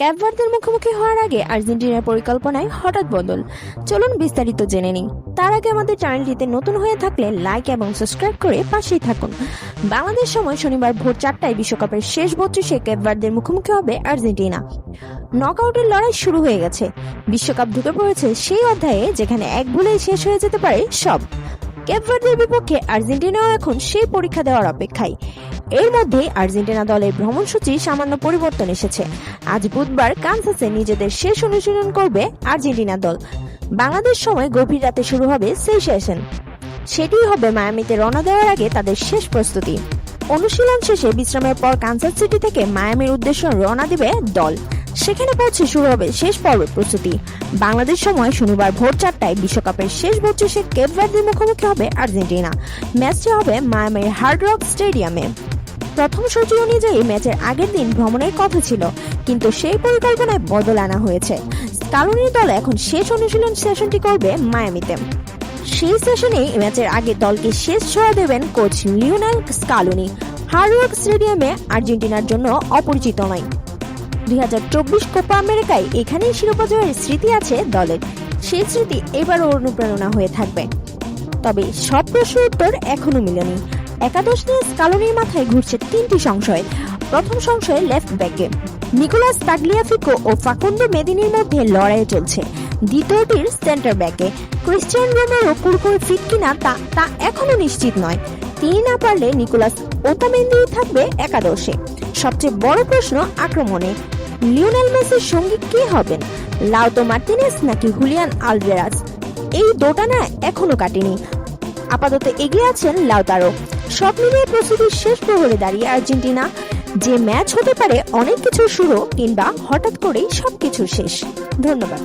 Cap ভার্দের মুখোমুখি হওয়ার আগে আর্জেন্টিনার পরিকল্পনায় হঠাৎ বদল। চলুন বিস্তারিত জেনে নিই। তার আগে আমাদের চ্যানেলটিতে নতুন হয়ে থাকলে লাইক এবং সাবস্ক্রাইব করে পাশেই থাকুন। বাংলাদেশ সময় শনিবার ভোর 4টায় বিশ্বকাপের শেষ 32-এ ক্যাপ ভার্দের মুখোমুখি হবে আর্জেন্টিনা। নকআউটের লড়াই শুরু হয়ে গেছে। বিশ্বকাপ ঢুকে পড়েছে সেই অধ্যায়ে যেখানে এক ভুলেই শেষ হয়ে যেতে পারে সব। ক্যাপ ভার্দের বিপক্ষে আর্জেন্টিনাও এখন সেই পরীক্ষা দেওয়ার অপেক্ষায়। এর মধ্যে আর্জেন্টিনা দলের ভ্রমণসূচি সামান্য পরিবর্তন এসেছে। আজ বুধবার কানসাসে নিজেদের শেষ অনুশীলন করবে আর্জেন্টিনা দল। বাংলাদেশ সময় গভীর রাতে শুরু হবে সেই সেশন। সেটি হবে মায়ামিতে রওনা দেওয়ার আগে তাদের শেষ প্রস্তুতি। অনুশীলন শেষে বিশ্রামের পর কানসাস সিটি থেকে মায়ামির উদ্দেশ্যে রওনা দিবে দল। সেখানে পৌঁছে শুরু হবে শেষ পর্বের প্রস্তুতি। বাংলাদেশ সময় শনিবার ভোর 4টায় বিশ্বকাপের শেষ 32-এ ক্যাপ ভার্দের মুখোমুখি হবে আর্জেন্টিনা। ম্যাচটি হবে মায়ামির হার্ড রক স্টেডিয়ামে। প্রথম সূচি অনুযায়ী ম্যাচের আগের দিন ভ্রমণের কথা ছিল, কিন্তু সেই পরিকল্পনায় বদল আনা হয়েছে। স্কালোনির দল এখন শেষ অনুশীলন সেশনটি করবে মায়ামিতে। সেই সেশনেই ম্যাচের আগে দলকে শেষ ছোঁয়া দেবেন coach Lionel Scaloni. Hard rock স্টেডিয়ামে আর্জেন্টিনার জন্য অপরিচিত নয়। 2024 কোপা আমেরিকায় এখানেই শিরোপা জয়ের স্মৃতি আছে দলের। সেই স্মৃতি এবারও অনুপ্রেরণা হয়ে থাকবে। তবে সব প্রশ্নের উত্তর এখনো মিলেনি। একাদশ নিয়ে স্কালোনির মাথায় ঘুরছে 3টি সংশয়। প্রথম সংশয় লেফট ব্যাকে নিকোলাস তাগলিয়াফিকো ও ফাকুন্দো মেদিনির মধ্যে লড়াই চলছে। দ্বিতীয়টির সেন্টার ব্যাকে ক্রিস্টিয়ান রোমেরো পুরোপুরি ফিট কিনা তা এখনো নিশ্চিত নয়। তিনি না পারলে নিকোলাস ওতামেন্দি থাকবে একাদশে। সবচেয়ে বড় প্রশ্ন আক্রমণে লিওনেল মেসির সঙ্গী কে হবেন, লাউতো মার্টিনেজ নাকি হুলিয়ান আলভেরাজ? এই দোটানা এখনো কাটেনি। আপাতত এগিয়ে আছেন লাউতারো। সব মিলিয়ে প্রস্তুতির শেষ প্রহরে দাঁড়িয়ে আর্জেন্টিনা। যে ম্যাচ হতে পারে অনেক কিছু শুরু, কিংবা হঠাৎ করেই সবকিছু শেষ। ধন্যবাদ।